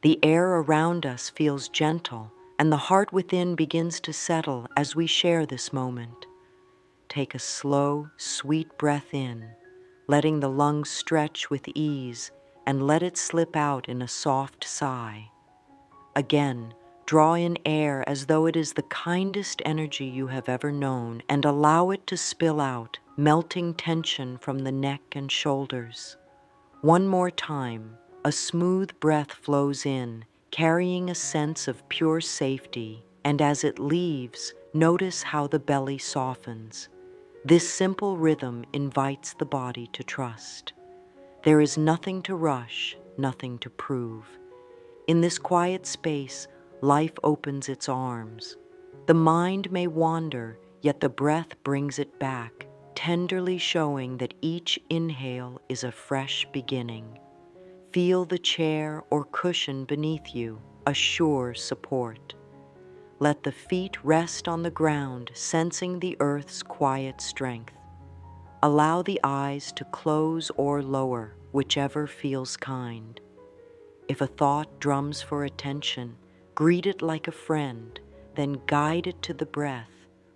The air around us feels gentle, and the heart within begins to settle as we share this moment. Take a slow, sweet breath in, letting the lungs stretch with ease, and let it slip out in a soft sigh. Again, draw in air as though it is the kindest energy you have ever known, and allow it to spill out, melting tension from the neck and shoulders. One more time, a smooth breath flows in, carrying a sense of pure safety, and as it leaves, notice how the belly softens. This simple rhythm invites the body to trust. There is nothing to rush, nothing to prove. In this quiet space, life opens its arms. The mind may wander, yet the breath brings it back, tenderly showing that each inhale is a fresh beginning. Feel the chair or cushion beneath you, a sure support. Let the feet rest on the ground, sensing the earth's quiet strength. Allow the eyes to close or lower, whichever feels kind. If a thought drums for attention, greet it like a friend, then guide it to the breath.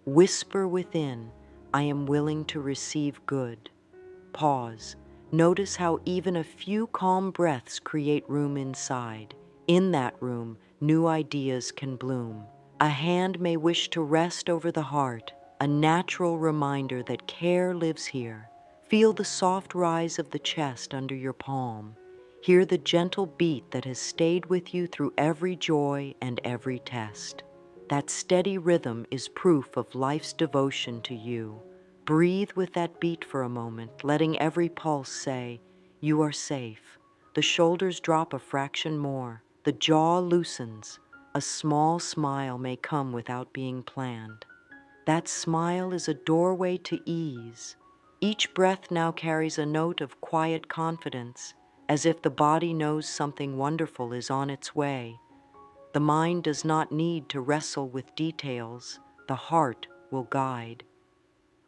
Whisper within, I am willing to receive good. Pause. Notice how even a few calm breaths create room inside. In that room, new ideas can bloom. A hand may wish to rest over the heart, a natural reminder that care lives here. Feel the soft rise of the chest under your palm. Hear the gentle beat that has stayed with you through every joy and every test. That steady rhythm is proof of life's devotion to you. Breathe with that beat for a moment, letting every pulse say, you are safe. The shoulders drop a fraction more. The jaw loosens. A small smile may come without being planned. That smile is a doorway to ease. Each breath now carries a note of quiet confidence, as if the body knows something wonderful is on its way. The mind does not need to wrestle with details. The heart will guide.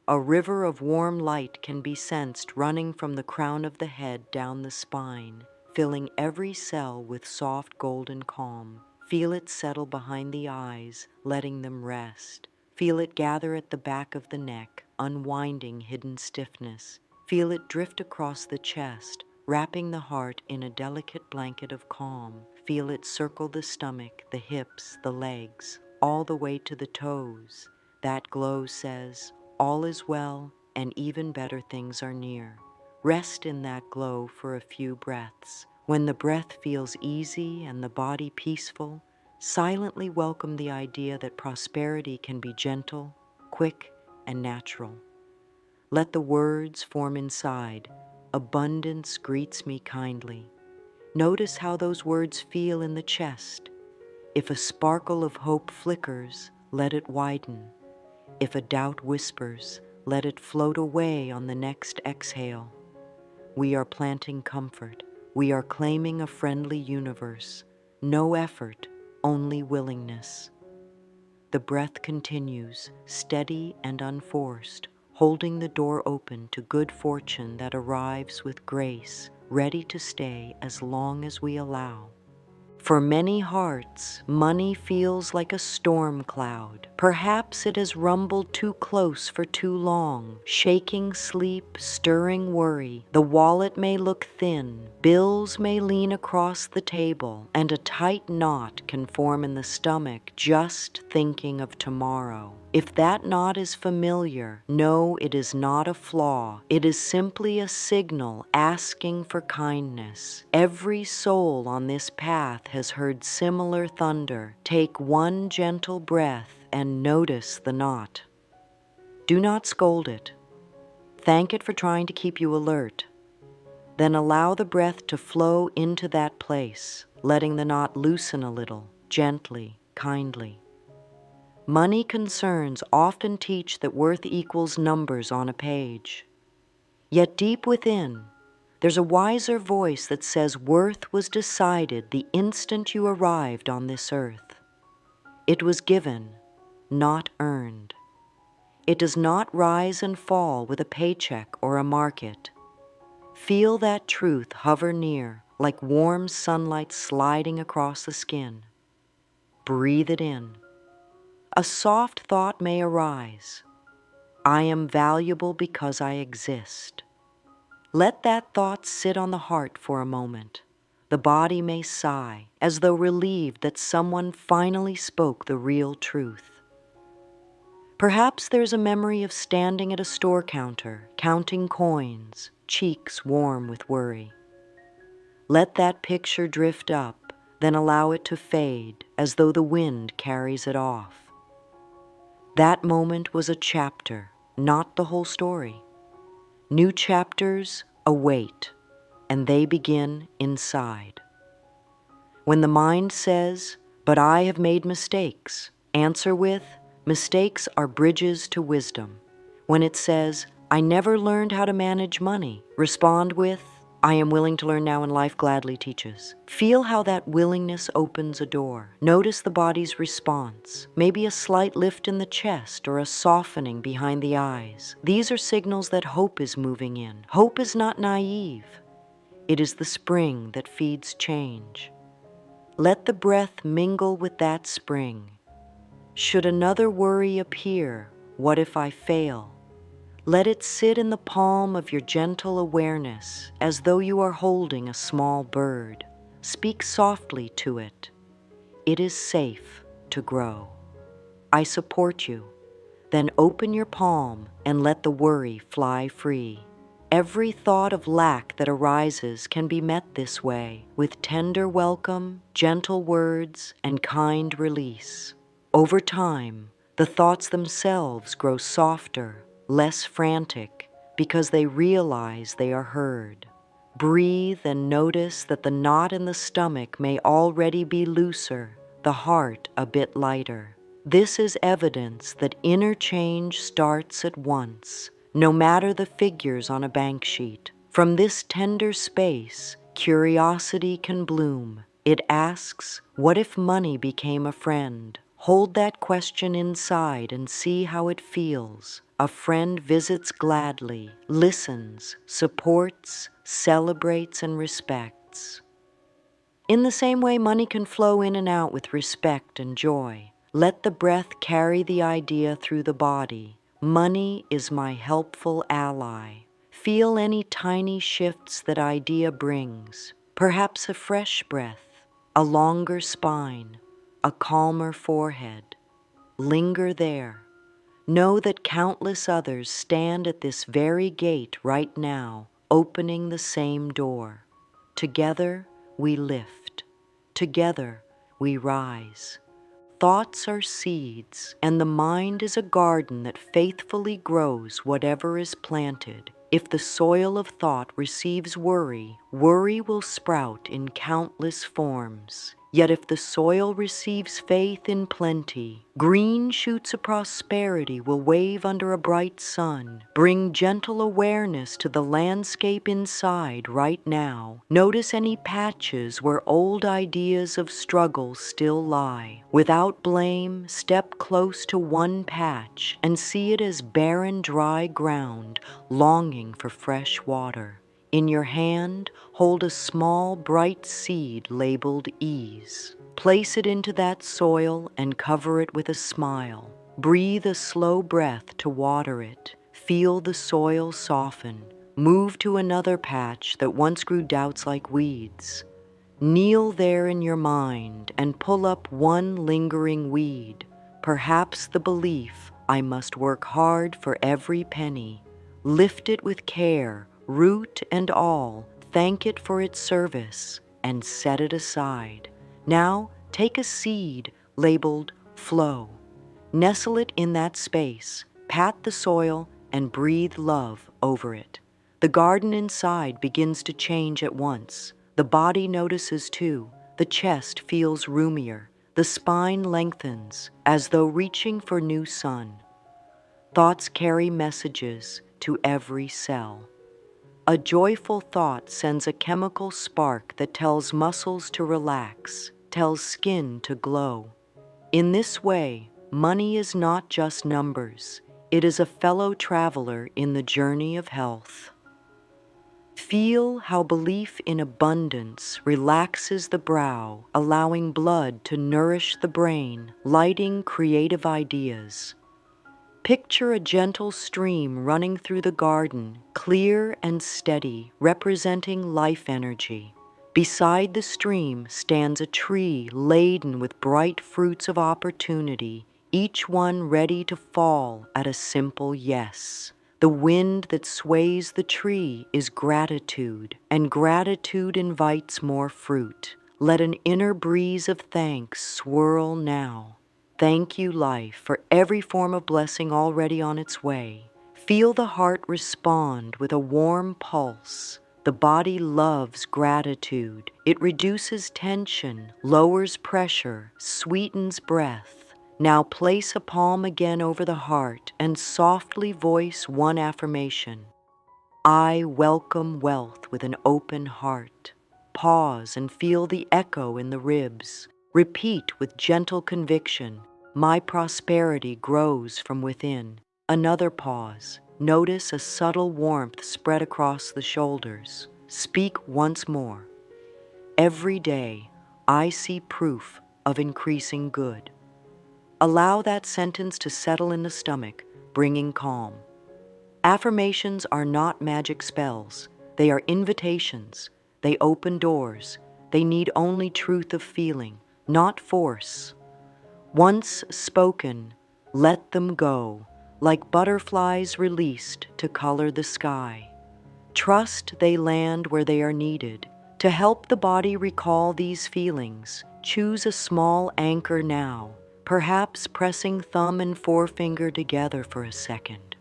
A river of warm light can be sensed running from the crown of the head down the spine, filling every cell with soft golden calm. Feel it settle behind the eyes, letting them rest. Feel it gather at the back of the neck, unwinding hidden stiffness. Feel it drift across the chest, wrapping the heart in a delicate blanket of calm. Feel it circle the stomach, the hips, the legs, all the way to the toes. That glow says, all is well, and even better things are near. Rest in that glow for a few breaths. When the breath feels easy and the body peaceful, silently welcome the idea that prosperity can be gentle, quick, and natural. Let the words form inside. Abundance greets me kindly. Notice how those words feel in the chest. If a sparkle of hope flickers, let it widen. If a doubt whispers, let it float away on the next exhale. We are planting comfort. We are claiming a friendly universe. No effort, only willingness. The breath continues, steady and unforced, holding the door open to good fortune that arrives with grace, ready to stay as long as we allow. For many hearts, money feels like a storm cloud. Perhaps it has rumbled too close for too long, shaking sleep, stirring worry. The wallet may look thin, bills may lean across the table, and a tight knot can form in the stomach just thinking of tomorrow. If that knot is familiar, know it is not a flaw. It is simply a signal asking for kindness. Every soul on this path has heard similar thunder. Take one gentle breath and notice the knot. Do not scold it. Thank it for trying to keep you alert. Then allow the breath to flow into that place, letting the knot loosen a little, gently, kindly. Money concerns often teach that worth equals numbers on a page. Yet deep within, there's a wiser voice that says worth was decided the instant you arrived on this earth. It was given, not earned. It does not rise and fall with a paycheck or a market. Feel that truth hover near, like warm sunlight sliding across the skin. Breathe it in. A soft thought may arise. I am valuable because I exist. Let that thought sit on the heart for a moment. The body may sigh, as though relieved that someone finally spoke the real truth. Perhaps there's a memory of standing at a store counter, counting coins, cheeks warm with worry. Let that picture drift up, then allow it to fade, as though the wind carries it off. That moment was a chapter, not the whole story. New chapters await, and they begin inside. When the mind says, "But I have made mistakes," answer with, "Mistakes are bridges to wisdom." When it says, "I never learned how to manage money," respond with, "I am willing to learn now and life gladly teaches." Feel how that willingness opens a door. Notice the body's response, maybe a slight lift in the chest or a softening behind the eyes. These are signals that hope is moving in. Hope is not naive. It is the spring that feeds change. Let the breath mingle with that spring. Should another worry appear, what if I fail? Let it sit in the palm of your gentle awareness as though you are holding a small bird. Speak softly to it. It is safe to grow. I support you. Then open your palm and let the worry fly free. Every thought of lack that arises can be met this way, with tender welcome, gentle words, and kind release. Over time, the thoughts themselves grow softer, less frantic, because they realize they are heard. Breathe and notice that the knot in the stomach may already be looser, the heart a bit lighter. This is evidence that inner change starts at once, no matter the figures on a bank sheet. From this tender space, curiosity can bloom. It asks, what if money became a friend? Hold that question inside and see how it feels. A friend visits gladly, listens, supports, celebrates, and respects. In the same way, money can flow in and out with respect and joy. Let the breath carry the idea through the body. Money is my helpful ally. Feel any tiny shifts that idea brings. Perhaps a fresh breath, a longer spine, a calmer forehead. Linger there. Know that countless others stand at this very gate right now, opening the same door. Together, we lift. Together, we rise. Thoughts are seeds, and the mind is a garden that faithfully grows whatever is planted. If the soil of thought receives worry, worry will sprout in countless forms. Yet if the soil receives faith in plenty, green shoots of prosperity will wave under a bright sun. Bring gentle awareness to the landscape inside right now. Notice any patches where old ideas of struggle still lie. Without blame, step close to one patch and see it as barren, dry ground, longing for fresh water. In your hand, hold a small, bright seed labeled ease. Place it into that soil and cover it with a smile. Breathe a slow breath to water it. Feel the soil soften. Move to another patch that once grew doubts like weeds. Kneel there in your mind and pull up one lingering weed. Perhaps the belief, I must work hard for every penny. Lift it with care, root and all, thank it for its service, and set it aside. Now take a seed labeled flow. Nestle it in that space, pat the soil, and breathe love over it. The garden inside begins to change at once. The body notices too. The chest feels roomier. The spine lengthens, as though reaching for new sun. Thoughts carry messages to every cell. A joyful thought sends a chemical spark that tells muscles to relax, tells skin to glow. In this way, money is not just numbers. It is a fellow traveler in the journey of health. Feel how belief in abundance relaxes the brow, allowing blood to nourish the brain, lighting creative ideas. Picture a gentle stream running through the garden, clear and steady, representing life energy. Beside the stream stands a tree laden with bright fruits of opportunity, each one ready to fall at a simple yes. The wind that sways the tree is gratitude, and gratitude invites more fruit. Let an inner breeze of thanks swirl now. Thank you, life, for every form of blessing already on its way. Feel the heart respond with a warm pulse. The body loves gratitude. It reduces tension, lowers pressure, sweetens breath. Now place a palm again over the heart and softly voice one affirmation. I welcome wealth with an open heart. Pause and feel the echo in the ribs. Repeat with gentle conviction, my prosperity grows from within. Another pause. Notice a subtle warmth spread across the shoulders. Speak once more. Every day, I see proof of increasing good. Allow that sentence to settle in the stomach, bringing calm. Affirmations are not magic spells. They are invitations. They open doors. They need only truth of feeling, not force. Once spoken, let them go, like butterflies released to color the sky. Trust they land where they are needed. To help the body recall these feelings, choose a small anchor now, perhaps pressing thumb and forefinger together for a second.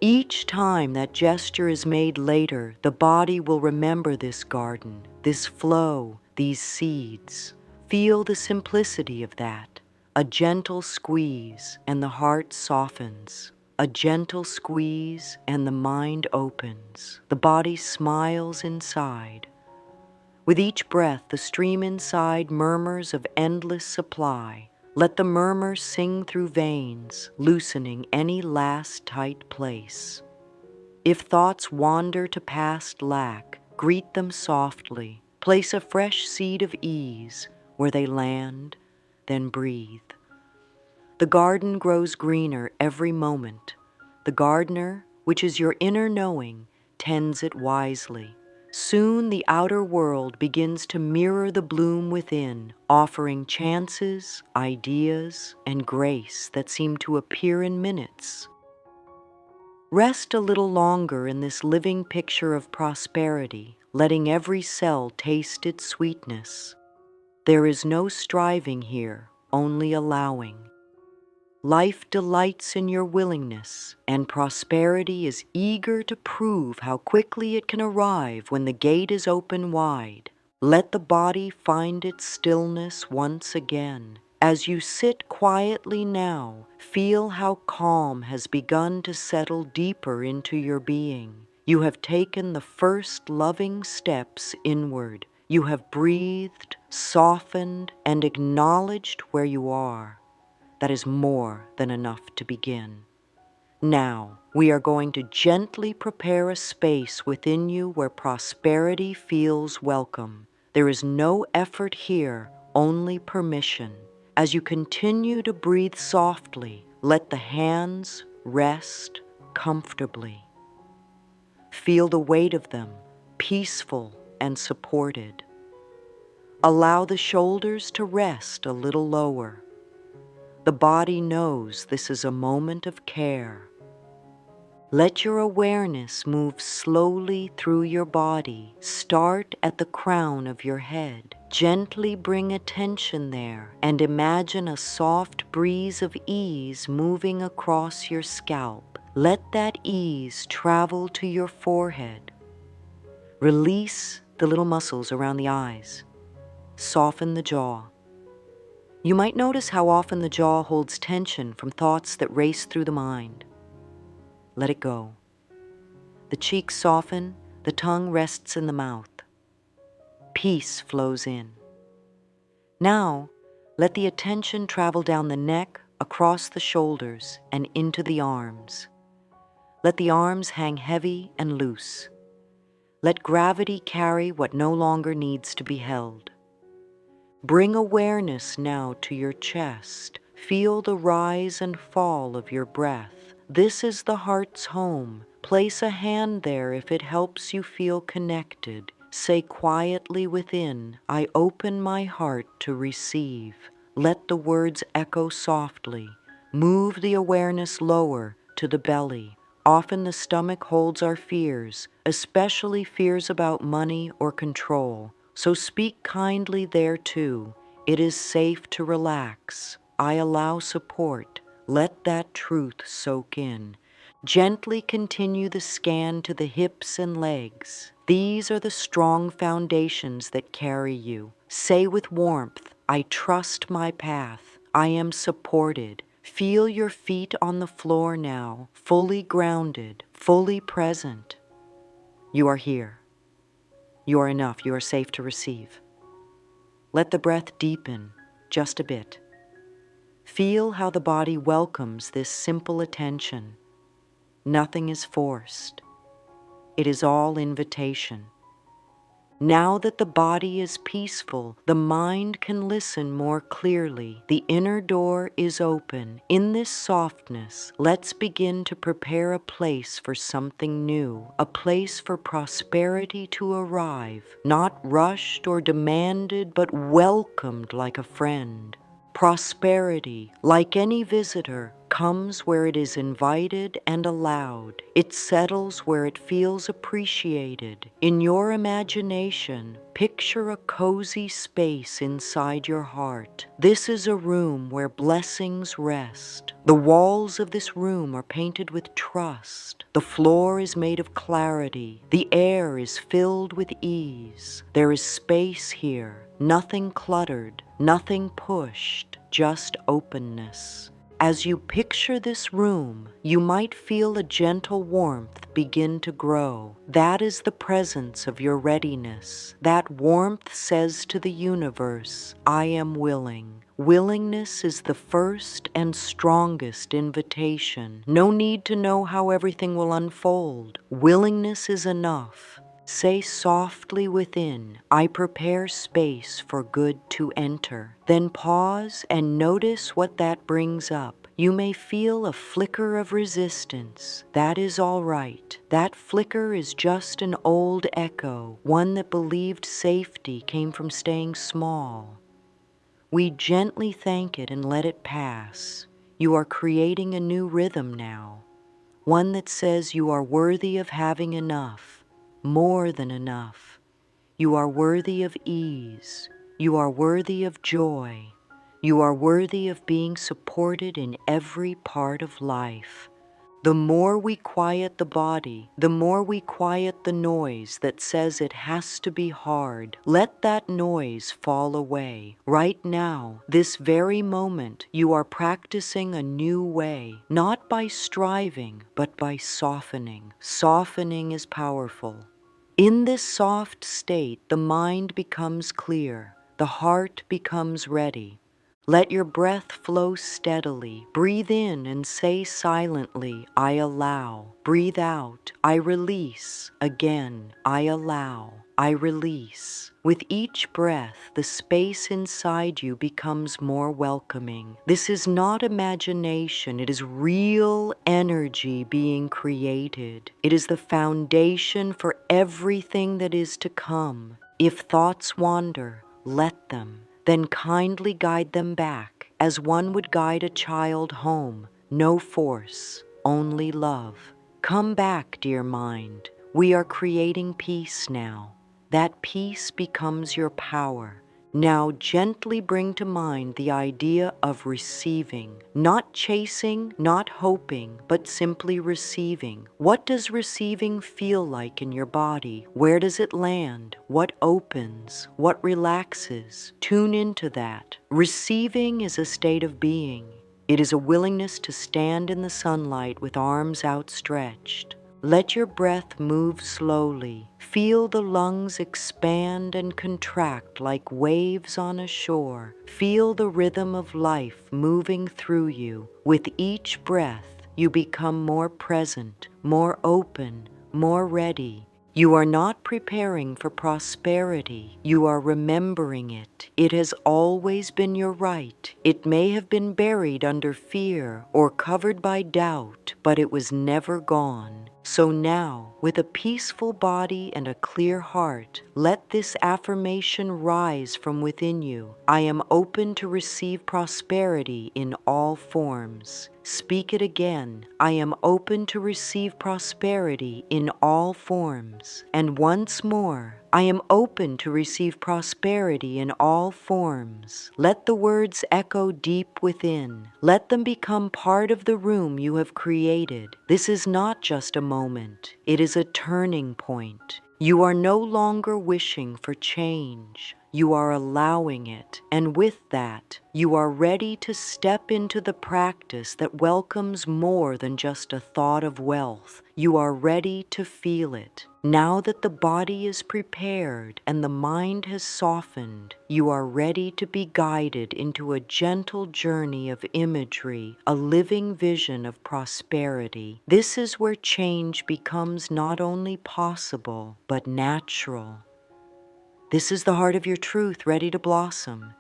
Each time that gesture is made later, the body will remember this garden, this flow, these seeds. Feel the simplicity of that. A gentle squeeze and the heart softens. A gentle squeeze and the mind opens. The body smiles inside. With each breath, the stream inside murmurs of endless supply. Let the murmur sing through veins, loosening any last tight place. If thoughts wander to past lack, greet them softly. Place a fresh seed of ease where they land, then breathe. The garden grows greener every moment. The gardener, which is your inner knowing, tends it wisely. Soon the outer world begins to mirror the bloom within, offering chances, ideas, and grace that seem to appear in minutes. Rest a little longer in this living picture of prosperity, letting every cell taste its sweetness. There is no striving here, only allowing. Life delights in your willingness, and prosperity is eager to prove how quickly it can arrive when the gate is open wide. Let the body find its stillness once again. As you sit quietly now, feel how calm has begun to settle deeper into your being. You have taken the first loving steps inward. You have breathed, softened, and acknowledged where you are. That is more than enough to begin. Now, we are going to gently prepare a space within you where prosperity feels welcome. There is no effort here, only permission. As you continue to breathe softly, let the hands rest comfortably. Feel the weight of them, peaceful and supported. Allow the shoulders to rest a little lower. The body knows this is a moment of care. Let your awareness move slowly through your body. Start at the crown of your head. Gently bring attention there and imagine a soft breeze of ease moving across your scalp. Let that ease travel to your forehead. Release the little muscles around the eyes. Soften the jaw. You might notice how often the jaw holds tension from thoughts that race through the mind. Let it go. The cheeks soften, the tongue rests in the mouth. Peace flows in. Now, let the attention travel down the neck, across the shoulders, and into the arms. Let the arms hang heavy and loose. Let gravity carry what no longer needs to be held. Bring awareness now to your chest. Feel the rise and fall of your breath. This is the heart's home. Place a hand there if it helps you feel connected. Say quietly within, I open my heart to receive. Let the words echo softly. Move the awareness lower to the belly. Often the stomach holds our fears, especially fears about money or control. So speak kindly there too. It is safe to relax. I allow support. Let that truth soak in. Gently continue the scan to the hips and legs. These are the strong foundations that carry you. Say with warmth, I trust my path. I am supported. Feel your feet on the floor now, fully grounded, fully present. You are here. You are enough. You are safe to receive. Let the breath deepen just a bit. Feel how the body welcomes this simple attention. Nothing is forced. It is all invitation. Now that the body is peaceful, the mind can listen more clearly. The inner door is open. In this softness, let's begin to prepare a place for something new, a place for prosperity to arrive, not rushed or demanded, but welcomed like a friend. Prosperity, like any visitor, comes where it is invited and allowed. It settles where it feels appreciated. In your imagination, picture a cozy space inside your heart. This is a room where blessings rest. The walls of this room are painted with trust. The floor is made of clarity. The air is filled with ease. There is space here, nothing cluttered, nothing pushed, just openness. As you picture this room, you might feel a gentle warmth begin to grow. That is the presence of your readiness. That warmth says to the universe, I am willing. Willingness is the first and strongest invitation. No need to know how everything will unfold. Willingness is enough. Say softly within, I prepare space for good to enter. Then pause and notice what that brings up. You may feel a flicker of resistance. That is all right. That flicker is just an old echo, one that believed safety came from staying small. We gently thank it and let it pass. You are creating a new rhythm now, one that says you are worthy of having enough, more than enough. You are worthy of ease. You are worthy of joy. You are worthy of being supported in every part of life. The more we quiet the body, the more we quiet the noise that says it has to be hard. Let that noise fall away. Right now, this very moment, you are practicing a new way, not by striving, but by softening. Softening is powerful. In this soft state, the mind becomes clear, the heart becomes ready. Let your breath flow steadily. Breathe in and say silently, I allow. Breathe out, I release. Again, I allow. I release. With each breath, the space inside you becomes more welcoming. This is not imagination. It is real energy being created. It is the foundation for everything that is to come. If thoughts wander, let them. Then kindly guide them back, as one would guide a child home. No force, only love. Come back, dear mind. We are creating peace now. That peace becomes your power. Now gently bring to mind the idea of receiving, not chasing, not hoping, but simply receiving. What does receiving feel like in your body? Where does it land? What opens? What relaxes? Tune into that. Receiving is a state of being. It is a willingness to stand in the sunlight with arms outstretched. Let your breath move slowly. Feel the lungs expand and contract like waves on a shore. Feel the rhythm of life moving through you. With each breath, you become more present, more open, more ready. You are not preparing for prosperity. You are remembering it. It has always been your right. It may have been buried under fear or covered by doubt, but it was never gone. So now, with a peaceful body and a clear heart, let this affirmation rise from within you. I am open to receive prosperity in all forms. Speak it again. I am open to receive prosperity in all forms. And once more, I am open to receive prosperity in all forms. Let the words echo deep within. Let them become part of the room you have created. This is not just a moment. It is a turning point. You are no longer wishing for change. You are allowing it, and with that, you are ready to step into the practice that welcomes more than just a thought of wealth. You are ready to feel it. Now that the body is prepared and the mind has softened, you are ready to be guided into a gentle journey of imagery, a living vision of prosperity. This is where change becomes not only possible, but natural. This is the heart of your truth ready to blossom.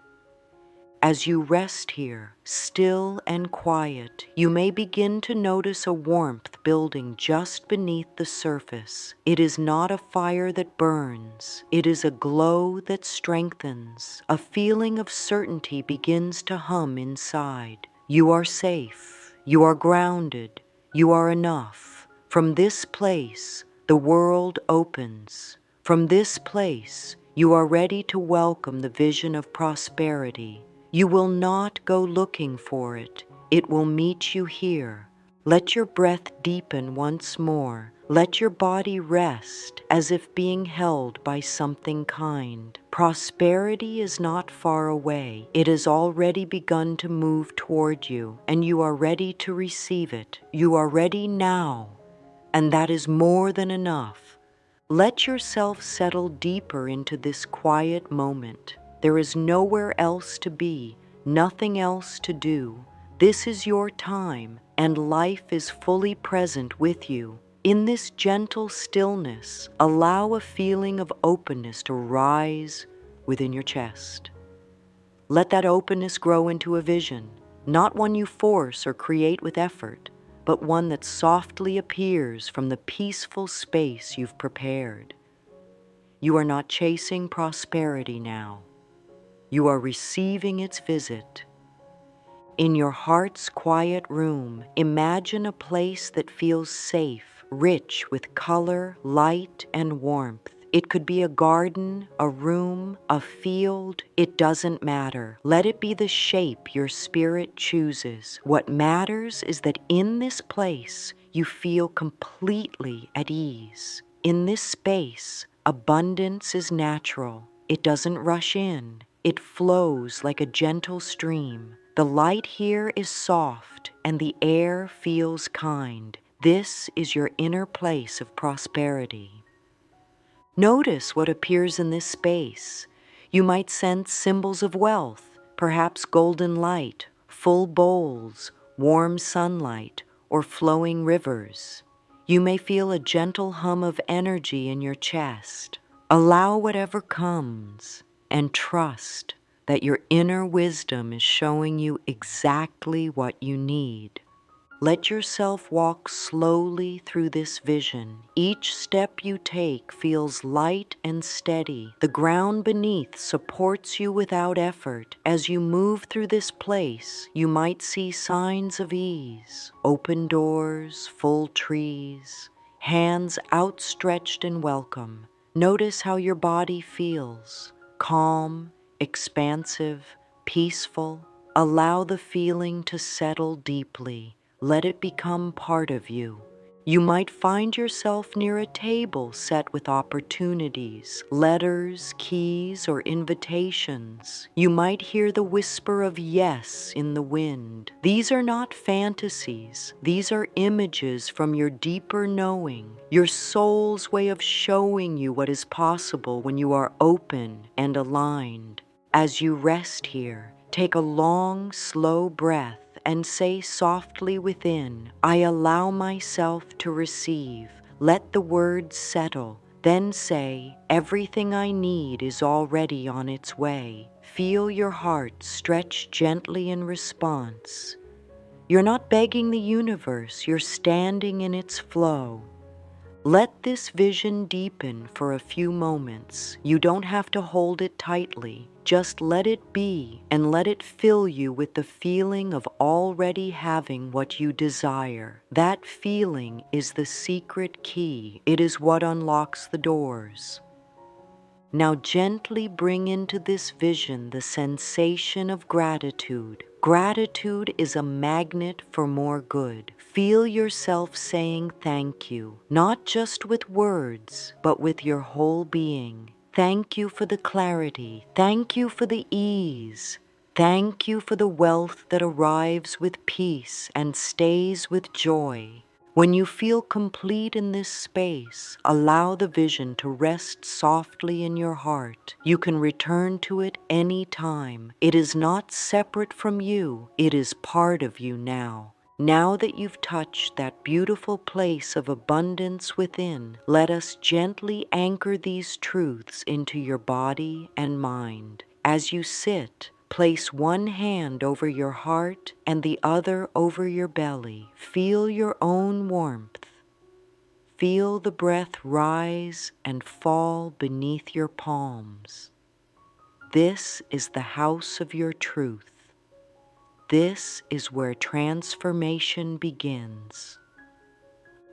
As you rest here, still and quiet, you may begin to notice a warmth building just beneath the surface. It is not a fire that burns. It is a glow that strengthens. A feeling of certainty begins to hum inside. You are safe. You are grounded. You are enough. From this place, the world opens. From this place, you are ready to welcome the vision of prosperity. You will not go looking for it. It will meet you here. Let your breath deepen once more. Let your body rest as if being held by something kind. Prosperity is not far away. It has already begun to move toward you, and you are ready to receive it. You are ready now, and that is more than enough. Let yourself settle deeper into this quiet moment. There is nowhere else to be, nothing else to do. This is your time, and life is fully present with you. In this gentle stillness, allow a feeling of openness to rise within your chest. Let that openness grow into a vision, not one you force or create with effort, but one that softly appears from the peaceful space you've prepared. You are not chasing prosperity now. You are receiving its visit. In your heart's quiet room, imagine a place that feels safe, rich with color, light, and warmth. It could be a garden, a room, a field. It doesn't matter. Let it be the shape your spirit chooses. What matters is that in this place, you feel completely at ease. In this space, abundance is natural. It doesn't rush in. It flows like a gentle stream. The light here is soft, and the air feels kind. This is your inner place of prosperity. Notice what appears in this space. You might sense symbols of wealth, perhaps golden light, full bowls, warm sunlight, or flowing rivers. You may feel a gentle hum of energy in your chest. Allow whatever comes and trust that your inner wisdom is showing you exactly what you need. Let yourself walk slowly through this vision. Each step you take feels light and steady. The ground beneath supports you without effort. As you move through this place, you might see signs of ease, open doors, full trees, hands outstretched in welcome. Notice how your body feels, calm, expansive, peaceful. Allow the feeling to settle deeply. Let it become part of you. You might find yourself near a table set with opportunities, letters, keys, or invitations. You might hear the whisper of yes in the wind. These are not fantasies. These are images from your deeper knowing, your soul's way of showing you what is possible when you are open and aligned. As you rest here, take a long, slow breath and say softly within, I allow myself to receive. Let the words settle. Then say, everything I need is already on its way. Feel your heart stretch gently in response. You're not begging the universe, you're standing in its flow. Let this vision deepen for a few moments. You don't have to hold it tightly. Just let it be and let it fill you with the feeling of already having what you desire. That feeling is the secret key. It is what unlocks the doors. Now gently bring into this vision the sensation of gratitude. Gratitude is a magnet for more good. Feel yourself saying thank you, not just with words, but with your whole being. Thank you for the clarity. Thank you for the ease. Thank you for the wealth that arrives with peace and stays with joy. When you feel complete in this space, allow the vision to rest softly in your heart. You can return to it any time. It is not separate from you. It is part of you now. Now that you've touched that beautiful place of abundance within, let us gently anchor these truths into your body and mind. As you sit, place one hand over your heart and the other over your belly. Feel your own warmth. Feel the breath rise and fall beneath your palms. This is the house of your truth. This is where transformation begins.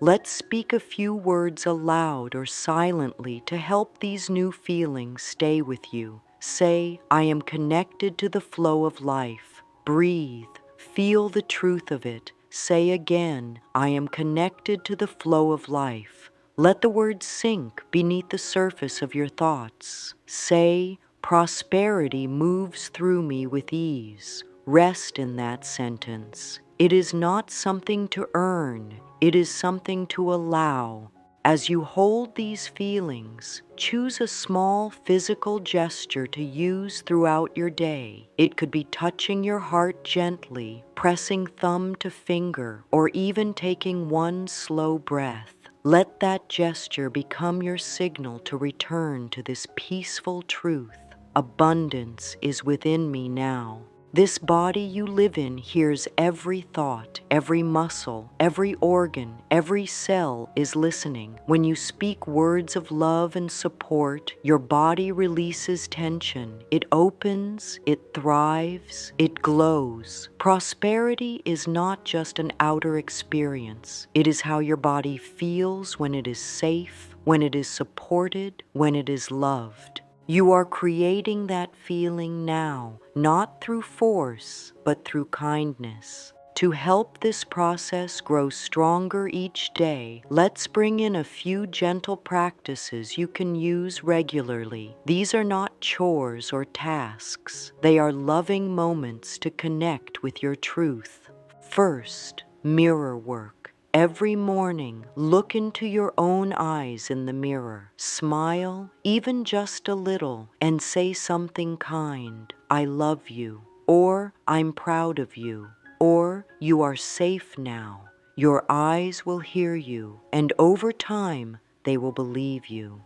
Let's speak a few words aloud or silently to help these new feelings stay with you. Say, I am connected to the flow of life. Breathe. Feel the truth of it. Say again, I am connected to the flow of life. Let the words sink beneath the surface of your thoughts. Say, prosperity moves through me with ease. Rest in that sentence. It is not something to earn. It is something to allow. As you hold these feelings, choose a small physical gesture to use throughout your day. It could be touching your heart gently, pressing thumb to finger, or even taking one slow breath. Let that gesture become your signal to return to this peaceful truth. Abundance is within me now. This body you live in hears every thought, every muscle, every organ, every cell is listening. When you speak words of love and support, your body releases tension. It opens, it thrives, it glows. Prosperity is not just an outer experience. It is how your body feels when it is safe, when it is supported, when it is loved. You are creating that feeling now, not through force, but through kindness. To help this process grow stronger each day, let's bring in a few gentle practices you can use regularly. These are not chores or tasks. They are loving moments to connect with your truth. First, mirror work. Every morning, look into your own eyes in the mirror. Smile, even just a little, and say something kind. I love you, or I'm proud of you, or you are safe now. Your eyes will hear you, and over time, they will believe you.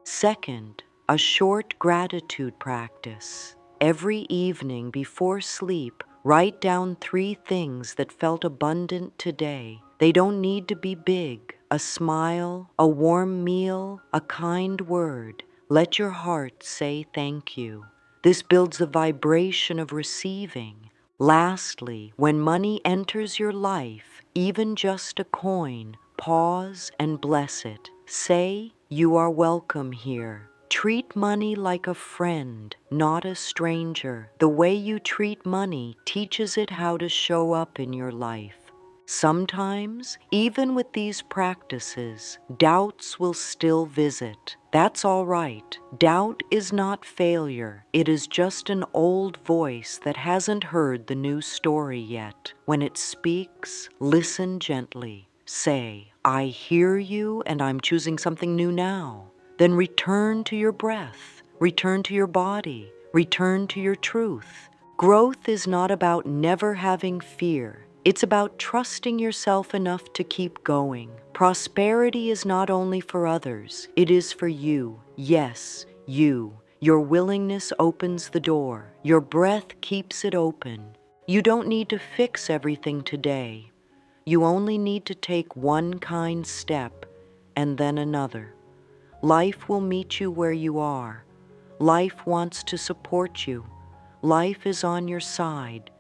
Second, a short gratitude practice. Every evening before sleep, write down 3 things that felt abundant today. They don't need to be big. A smile, a warm meal, a kind word. Let your heart say thank you. This builds the vibration of receiving. Lastly, when money enters your life, even just a coin, pause and bless it. Say, you are welcome here. Treat money like a friend, not a stranger. The way you treat money teaches it how to show up in your life. Sometimes, even with these practices, doubts will still visit. That's all right. Doubt is not failure. It is just an old voice that hasn't heard the new story yet. When it speaks, listen gently. Say, I hear you and I'm choosing something new now. Then return to your breath. Return to your body. Return to your truth. Growth is not about never having fear. It's about trusting yourself enough to keep going. Prosperity is not only for others, it is for you. Yes, you. Your willingness opens the door. Your breath keeps it open. You don't need to fix everything today. You only need to take one kind step and then another. Life will meet you where you are. Life wants to support you. Life is on your side.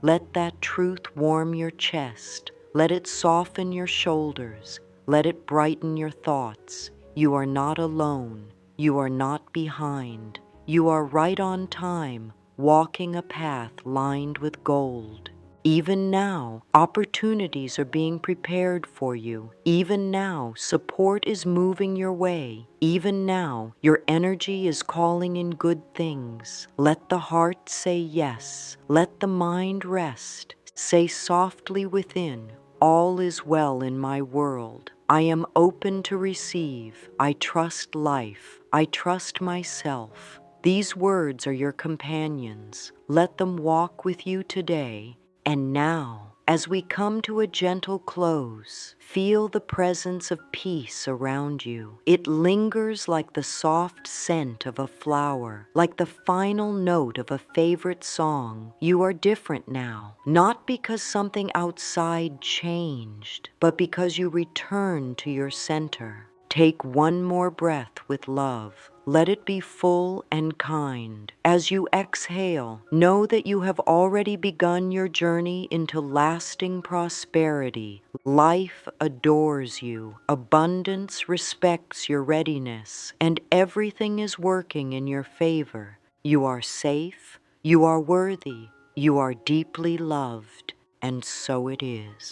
Let that truth warm your chest. Let it soften your shoulders. Let it brighten your thoughts. You are not alone. You are not behind. You are right on time, walking a path lined with gold. Even now, opportunities are being prepared for you. Even now, support is moving your way. Even now, your energy is calling in good things. Let the heart say yes. Let the mind rest. Say softly within, all is well in my world. I am open to receive. I trust life. I trust myself. These words are your companions. Let them walk with you today. And now, as we come to a gentle close, feel the presence of peace around you. It lingers like the soft scent of a flower, like the final note of a favorite song. You are different now, not because something outside changed, but because you returned to your center. Take one more breath with love. Let it be full and kind. As you exhale, know that you have already begun your journey into lasting prosperity. Life adores you. Abundance respects your readiness, and everything is working in your favor. You are safe. You are worthy. You are deeply loved, and so it is.